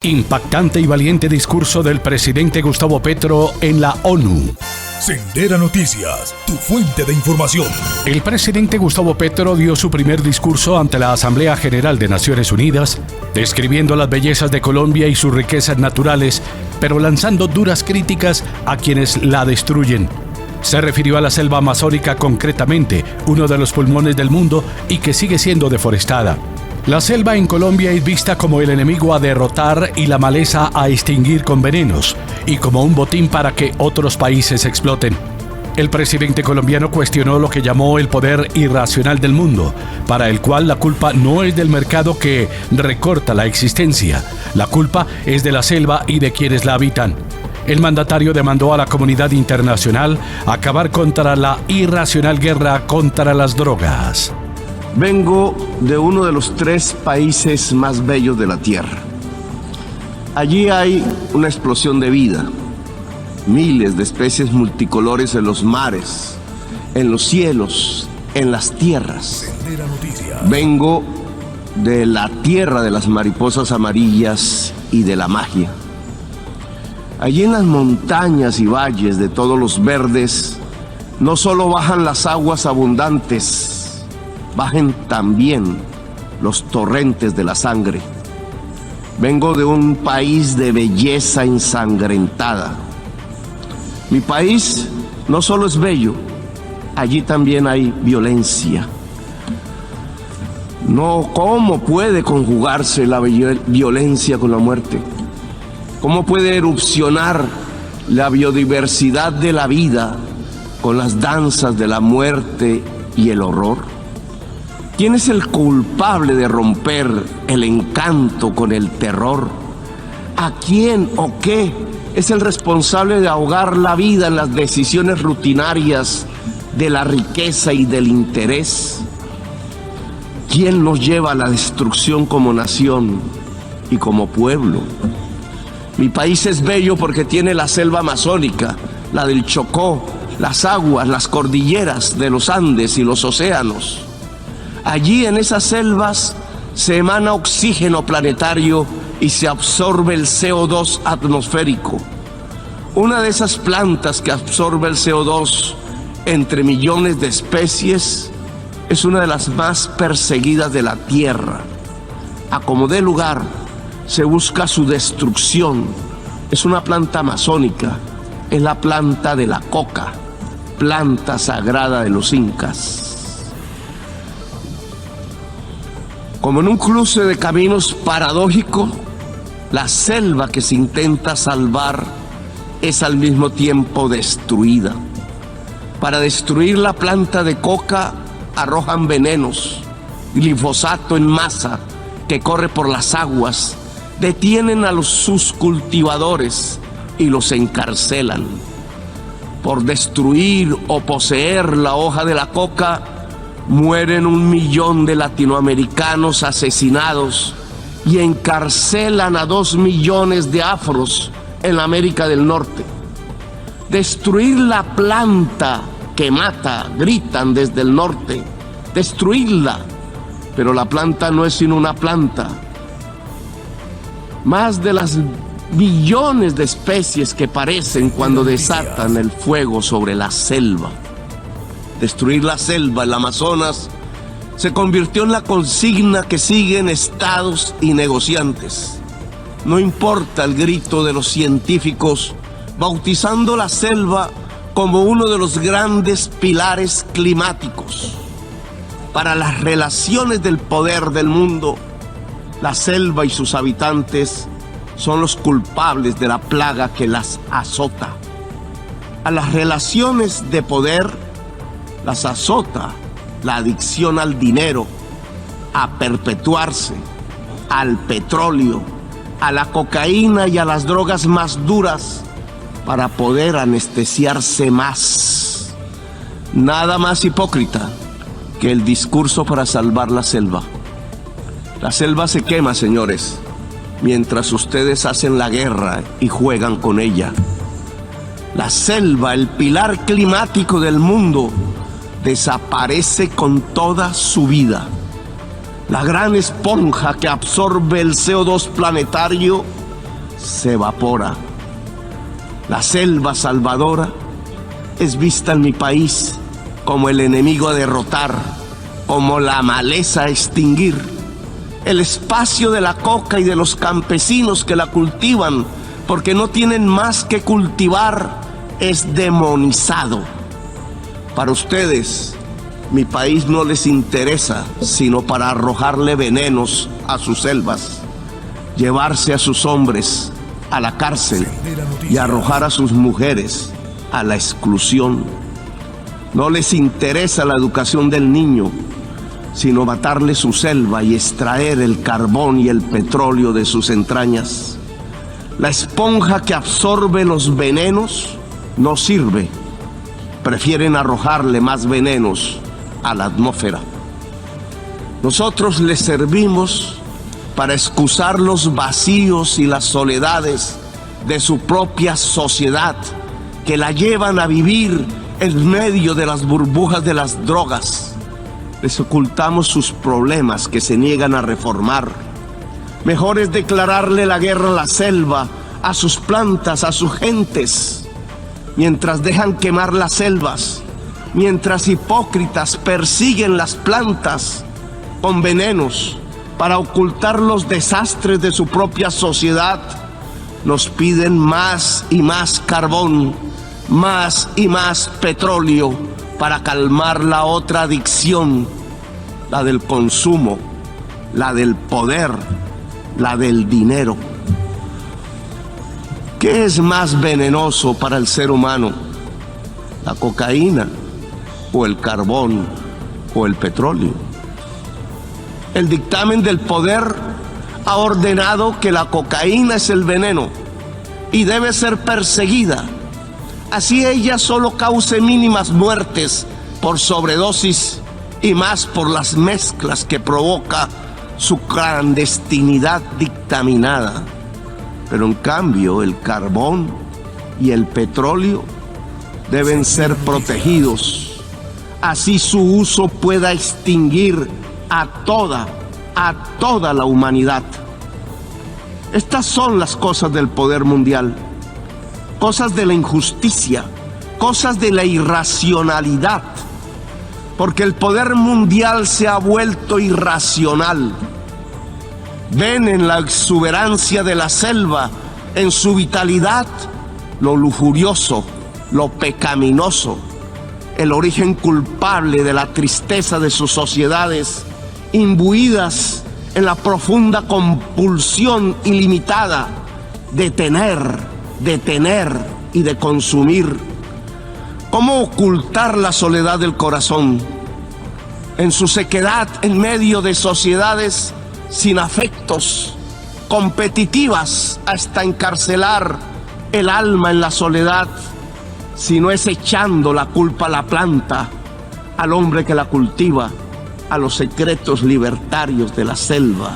Impactante y valiente discurso del presidente Gustavo Petro en la ONU. Sendera Noticias, tu fuente de información. El presidente Gustavo Petro dio su primer discurso ante la Asamblea General de Naciones Unidas, describiendo las bellezas de Colombia y sus riquezas naturales, pero lanzando duras críticas a quienes la destruyen. Se refirió a la selva amazónica concretamente, uno de los pulmones del mundo y que sigue siendo deforestada. La selva en Colombia es vista como el enemigo a derrotar y la maleza a extinguir con venenos, y como un botín para que otros países exploten. El presidente colombiano cuestionó lo que llamó el poder irracional del mundo, para el cual la culpa no es del mercado que recorta la existencia. La culpa es de la selva y de quienes la habitan. El mandatario demandó a la comunidad internacional acabar contra la irracional guerra contra las drogas. Vengo de uno de los 3 países más bellos de la Tierra. Allí hay una explosión de vida, miles de especies multicolores en los mares, en los cielos, en las tierras. Vengo de la tierra de las mariposas amarillas y de la magia. Allí en las montañas y valles de todos los verdes, no solo bajan las aguas abundantes, bajen también los torrentes de la sangre. Vengo de un país de belleza ensangrentada. Mi país no solo es bello, allí también hay violencia. No, ¿cómo puede conjugarse la violencia con la muerte? ¿Cómo puede erupcionar la biodiversidad de la vida con las danzas de la muerte y el horror? ¿Quién es el culpable de romper el encanto con el terror? ¿A quién o qué es el responsable de ahogar la vida en las decisiones rutinarias de la riqueza y del interés? ¿Quién nos lleva a la destrucción como nación y como pueblo? Mi país es bello porque tiene la selva amazónica, la del Chocó, las aguas, las cordilleras de los Andes y los océanos. Allí en esas selvas se emana oxígeno planetario y se absorbe el CO2 atmosférico. Una de esas plantas que absorbe el CO2 entre millones de especies es una de las más perseguidas de la Tierra. A como dé lugar, se busca su destrucción. Es una planta amazónica, es la planta de la coca, planta sagrada de los incas. Como en un cruce de caminos paradójico, la selva que se intenta salvar es al mismo tiempo destruida. Para destruir la planta de coca arrojan venenos, glifosato en masa que corre por las aguas, detienen a sus cultivadores y los encarcelan. Por destruir o poseer la hoja de la coca, mueren 1 millón de latinoamericanos asesinados y encarcelan a 2 millones de afros en la América del Norte. Destruir la planta que mata, gritan desde el norte, destruirla, pero la planta no es sino una planta. Más de las billones de especies que parecen cuando desatan el fuego sobre la selva. Destruir la selva, el Amazonas, se convirtió en la consigna que siguen estados y negociantes. No importa el grito de los científicos, bautizando la selva como uno de los grandes pilares climáticos. Para las relaciones del poder del mundo, la selva y sus habitantes son los culpables de la plaga que las azota. A las relaciones de poder las azota la adicción al dinero, a perpetuarse, al petróleo, a la cocaína y a las drogas más duras para poder anestesiarse más. Nada más hipócrita que el discurso para salvar la selva. La selva se quema, señores, mientras ustedes hacen la guerra y juegan con ella. La selva, el pilar climático del mundo, desaparece con toda su vida. La gran esponja que absorbe el CO2 planetario se evapora. La selva salvadora es vista en mi país como el enemigo a derrotar, como la maleza a extinguir. El espacio de la coca y de los campesinos que la cultivan, porque no tienen más que cultivar, es demonizado. Para ustedes, mi país no les interesa sino para arrojarle venenos a sus selvas, llevarse a sus hombres a la cárcel y arrojar a sus mujeres a la exclusión. No les interesa la educación del niño, sino matarle su selva y extraer el carbón y el petróleo de sus entrañas. La esponja que absorbe los venenos no sirve. Prefieren arrojarle más venenos a la atmósfera. Nosotros les servimos para excusar los vacíos y las soledades de su propia sociedad, que la llevan a vivir en medio de las burbujas de las drogas. Les ocultamos sus problemas que se niegan a reformar. Mejor es declararle la guerra a la selva, a sus plantas, a sus gentes. Mientras dejan quemar las selvas, mientras hipócritas persiguen las plantas con venenos para ocultar los desastres de su propia sociedad, nos piden más y más carbón, más y más petróleo para calmar la otra adicción, la del consumo, la del poder, la del dinero. ¿Qué es más venenoso para el ser humano? ¿La cocaína o el carbón o el petróleo? El dictamen del poder ha ordenado que la cocaína es el veneno y debe ser perseguida. Así ella solo cause mínimas muertes por sobredosis y más por las mezclas que provoca su clandestinidad dictaminada. Pero en cambio el carbón y el petróleo deben ser protegidos. Así su uso pueda extinguir a toda la humanidad. Estas son las cosas del poder mundial, cosas de la injusticia, cosas de la irracionalidad, porque el poder mundial se ha vuelto irracional. Ven en la exuberancia de la selva, en su vitalidad, lo lujurioso, lo pecaminoso, el origen culpable de la tristeza de sus sociedades, imbuidas en la profunda compulsión ilimitada de tener y de consumir. ¿Cómo ocultar la soledad del corazón? En su sequedad, en medio de sociedades sin afectos, competitivas hasta encarcelar el alma en la soledad, si no es echando la culpa a la planta, al hombre que la cultiva, a los secretos libertarios de la selva.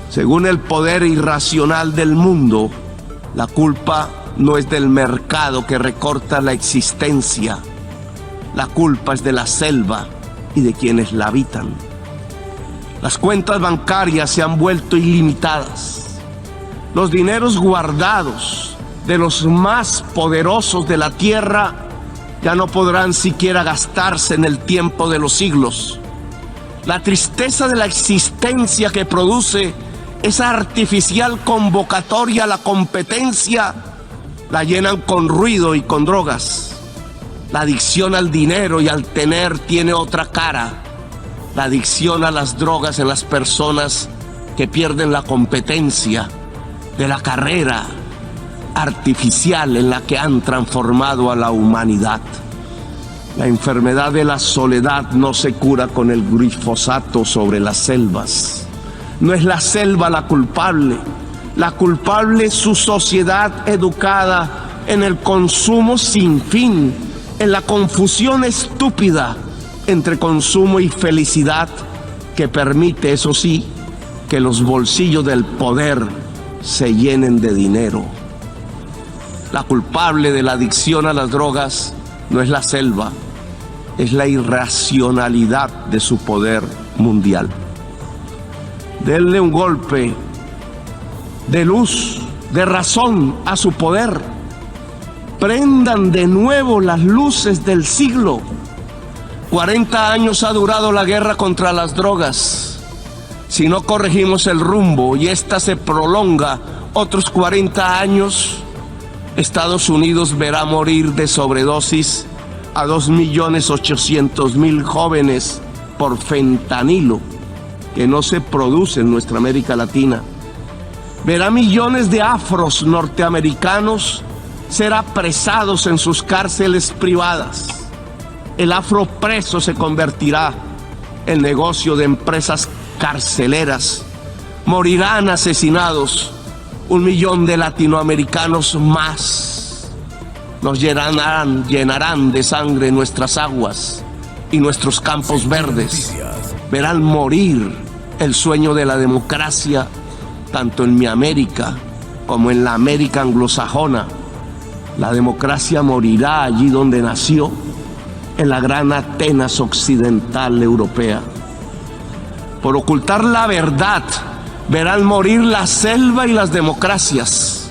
Según el poder irracional del mundo, la culpa no es del mercado que recorta la existencia. La culpa es de la selva y de quienes la habitan. Las cuentas bancarias se han vuelto ilimitadas. Los dineros guardados de los más poderosos de la tierra ya no podrán siquiera gastarse en el tiempo de los siglos. La tristeza de la existencia que produce esa artificial convocatoria a la competencia la llenan con ruido y con drogas. La adicción al dinero y al tener tiene otra cara. La adicción a las drogas en las personas que pierden la competencia de la carrera artificial en la que han transformado a la humanidad. La enfermedad de la soledad no se cura con el glifosato sobre las selvas. No es la selva la culpable es su sociedad educada en el consumo sin fin, en la confusión estúpida entre consumo y felicidad que permite, eso sí, que los bolsillos del poder se llenen de dinero. La culpable de la adicción a las drogas no es la selva, es la irracionalidad de su poder mundial. Denle un golpe de luz, de razón a su poder. Prendan de nuevo las luces del siglo. 40 años ha durado la guerra contra las drogas. Si no corregimos el rumbo y esta se prolonga otros 40 años, Estados Unidos verá morir de sobredosis a 2.800.000 jóvenes por fentanilo, que no se produce en nuestra América Latina. Verá millones de afros norteamericanos ser apresados en sus cárceles privadas. El afropreso se convertirá en negocio de empresas carceleras. Morirán asesinados 1 millón de latinoamericanos más. Nos llenarán de sangre nuestras aguas y nuestros campos verdes. Verán morir el sueño de la democracia, tanto en mi América como en la América anglosajona. La democracia morirá allí donde nació, en la gran Atenas occidental europea. Por ocultar la verdad, verán morir la selva y las democracias.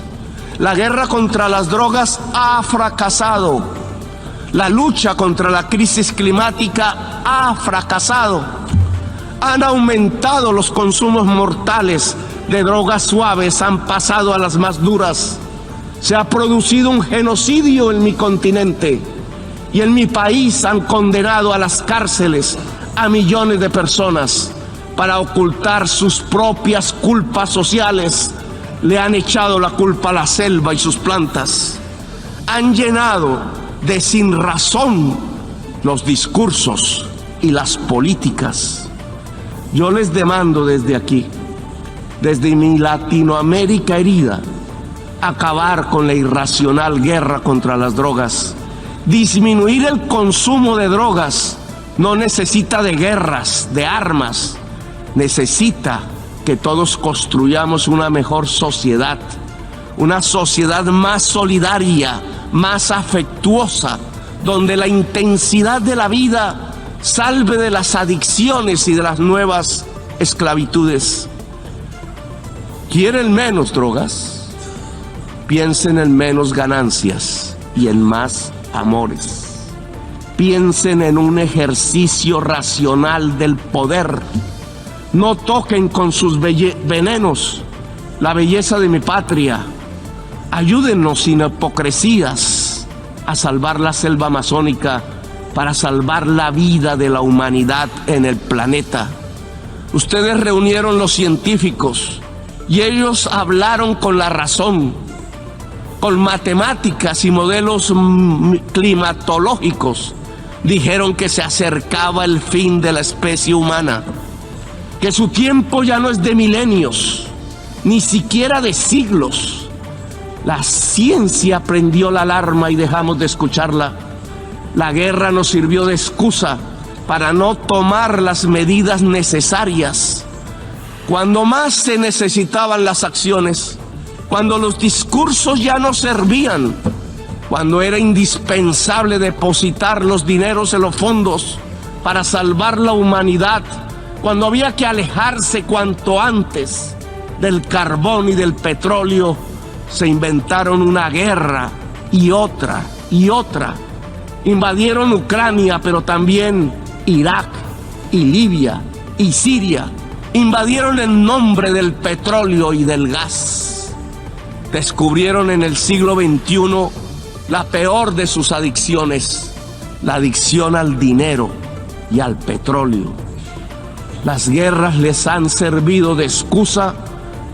La guerra contra las drogas ha fracasado. La lucha contra la crisis climática ha fracasado. Han aumentado los consumos mortales de drogas suaves, han pasado a las más duras. Se ha producido un genocidio en mi continente y en mi país han condenado a las cárceles a millones de personas para ocultar sus propias culpas sociales. Le han echado la culpa a la selva y sus plantas. Han llenado de sinrazón los discursos y las políticas. Yo les demando desde aquí, desde mi Latinoamérica herida, acabar con la irracional guerra contra las drogas. Disminuir el consumo de drogas no necesita de guerras, de armas. Necesita que todos construyamos una mejor sociedad, una sociedad más solidaria, más afectuosa, donde la intensidad de la vida salve de las adicciones y de las nuevas esclavitudes. ¿Quieren menos drogas? Piensen en menos ganancias y en más amores. Piensen en un ejercicio racional del poder. No toquen con sus venenos la belleza de mi patria. Ayúdennos sin hipocresías a salvar la selva amazónica para salvar la vida de la humanidad en el planeta. Ustedes reunieron los científicos y ellos hablaron con la razón, con matemáticas y modelos climatológicos. Dijeron que se acercaba el fin de la especie humana, que su tiempo ya no es de milenios, ni siquiera de siglos. La ciencia prendió la alarma y dejamos de escucharla. La guerra nos sirvió de excusa para no tomar las medidas necesarias. Cuando más se necesitaban las acciones, cuando los discursos ya no servían, cuando era indispensable depositar los dineros en los fondos para salvar la humanidad, cuando había que alejarse cuanto antes del carbón y del petróleo, se inventaron una guerra y otra y otra. Invadieron Ucrania, pero también Irak y Libia y Siria. Invadieron en nombre del petróleo y del gas. Descubrieron en el siglo XXI la peor de sus adicciones, la adicción al dinero y al petróleo. Las guerras les han servido de excusa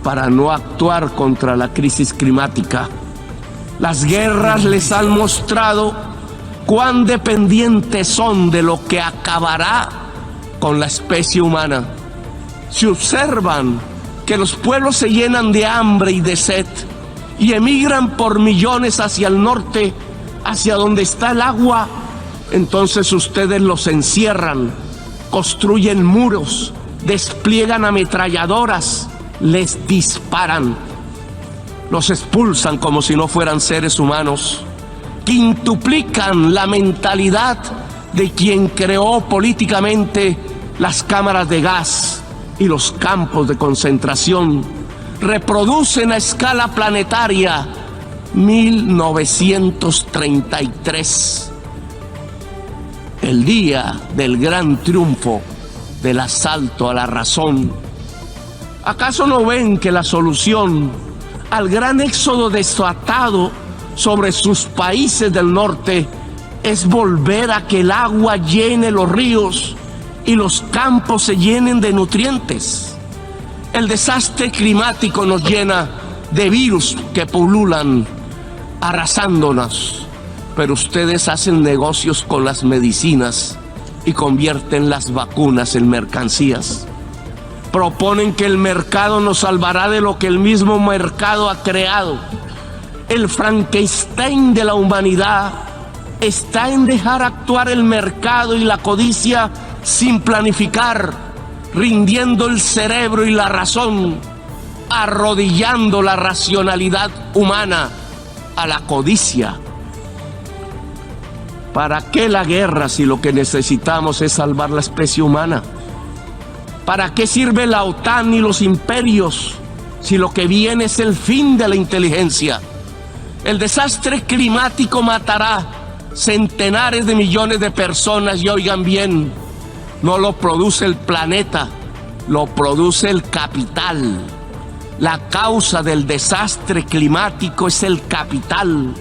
para no actuar contra la crisis climática. Las guerras les han mostrado cuán dependientes son de lo que acabará con la especie humana. Si observan que los pueblos se llenan de hambre y de sed y emigran por millones hacia el norte, hacia donde está el agua, entonces ustedes los encierran, construyen muros, despliegan ametralladoras, les disparan, los expulsan como si no fueran seres humanos, quintuplican la mentalidad de quien creó políticamente las cámaras de gas y los campos de concentración, reproducen a escala planetaria 1933, el día del gran triunfo del asalto a la razón. ¿Acaso no ven que la solución al gran éxodo desatado sobre sus países del norte es volver a que el agua llene los ríos y los campos se llenen de nutrientes? El desastre climático nos llena de virus que pululan, arrasándonos, pero ustedes hacen negocios con las medicinas y convierten las vacunas en mercancías. Proponen que el mercado nos salvará de lo que el mismo mercado ha creado. El Frankenstein de la humanidad está en dejar actuar el mercado y la codicia sin planificar, rindiendo el cerebro y la razón, arrodillando la racionalidad humana a la codicia. ¿Para qué la guerra si lo que necesitamos es salvar la especie humana? ¿Para qué sirve la OTAN y los imperios si lo que viene es el fin de la inteligencia? El desastre climático matará centenares de millones de personas y oigan bien, no lo produce el planeta, lo produce el capital. La causa del desastre climático es el capital.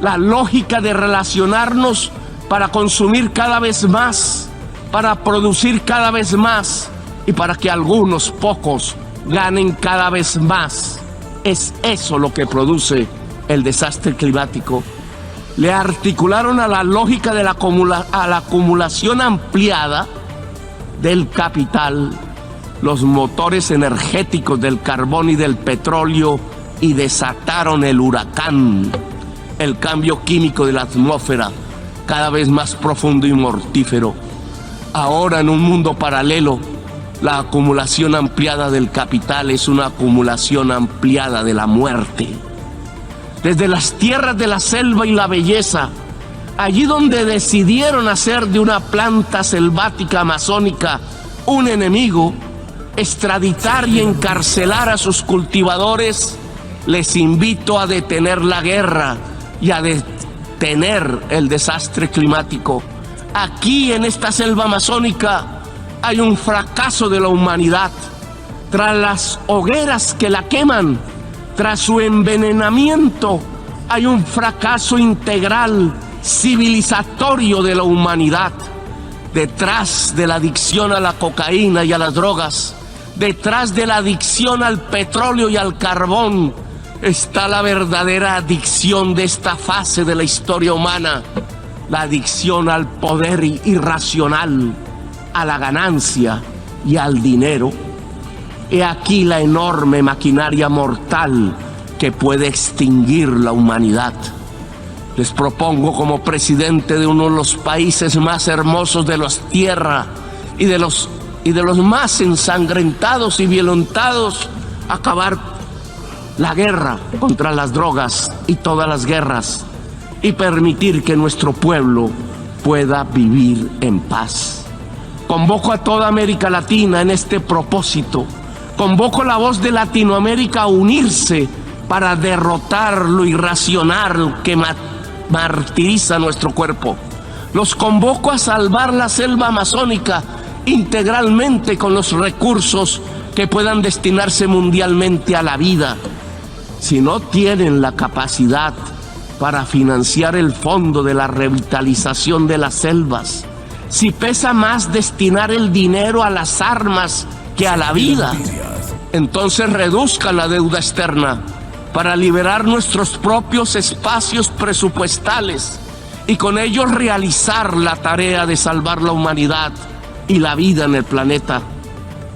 La lógica de relacionarnos para consumir cada vez más, para producir cada vez más y para que algunos pocos ganen cada vez más. Es eso lo que produce el desastre climático. Le articularon a la lógica de la acumulación ampliada del capital los motores energéticos del carbón y del petróleo y desataron el huracán, el cambio químico de la atmósfera, cada vez más profundo y mortífero. Ahora, en un mundo paralelo, la acumulación ampliada del capital es una acumulación ampliada de la muerte. Desde las tierras de la selva y la belleza, allí donde decidieron hacer de una planta selvática amazónica un enemigo, extraditar y encarcelar a sus cultivadores, les invito a detener la guerra y a detener el desastre climático. Aquí en esta selva amazónica hay un fracaso de la humanidad. Tras las hogueras que la queman, tras su envenenamiento, hay un fracaso integral, civilizatorio de la humanidad. Detrás de la adicción a la cocaína y a las drogas, detrás de la adicción al petróleo y al carbón, está la verdadera adicción de esta fase de la historia humana, la adicción al poder irracional, a la ganancia y al dinero. He aquí la enorme maquinaria mortal que puede extinguir la humanidad. Les propongo como presidente de uno de los países más hermosos de la tierra y de los más ensangrentados y violentados, acabar la guerra contra las drogas y todas las guerras y permitir que nuestro pueblo pueda vivir en paz. Convoco a toda América Latina en este propósito. Convoco la voz de Latinoamérica a unirse para derrotar lo irracional que martiriza nuestro cuerpo. Los convoco a salvar la selva amazónica integralmente con los recursos que puedan destinarse mundialmente a la vida. Si no tienen la capacidad para financiar el fondo de la revitalización de las selvas, si pesa más destinar el dinero a las armas que a la vida, entonces reduzcan la deuda externa para liberar nuestros propios espacios presupuestales y con ello realizar la tarea de salvar la humanidad y la vida en el planeta.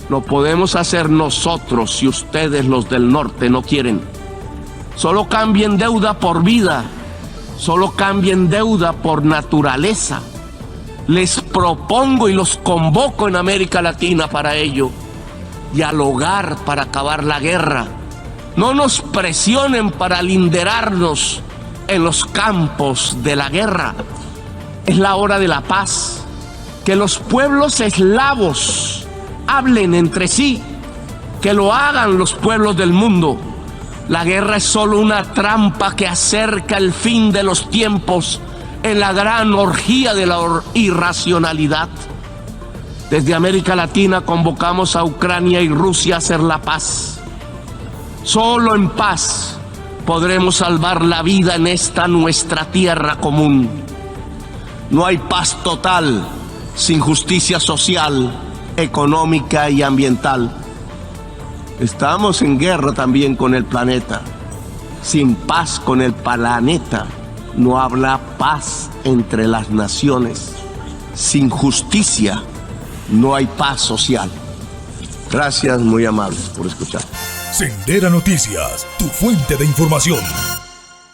Lo podemos hacer nosotros si ustedes, los del norte, no quieren. Solo cambien deuda por vida, solo cambien deuda por naturaleza. Les propongo y los convoco en América Latina para ello. Dialogar para acabar la guerra. No nos presionen para linderarnos en los campos de la guerra. Es la hora de la paz. Que los pueblos eslavos hablen entre sí. Que lo hagan los pueblos del mundo. La guerra es solo una trampa que acerca el fin de los tiempos en la gran orgía de la irracionalidad. Desde América Latina convocamos a Ucrania y Rusia a hacer la paz. Solo en paz podremos salvar la vida en esta nuestra tierra común. No hay paz total sin justicia social, económica y ambiental. Estamos en guerra también con el planeta. Sin paz con el planeta no habrá paz entre las naciones. Sin justicia no hay paz social. Gracias, muy amables, por escuchar. Sendera Noticias, tu fuente de información.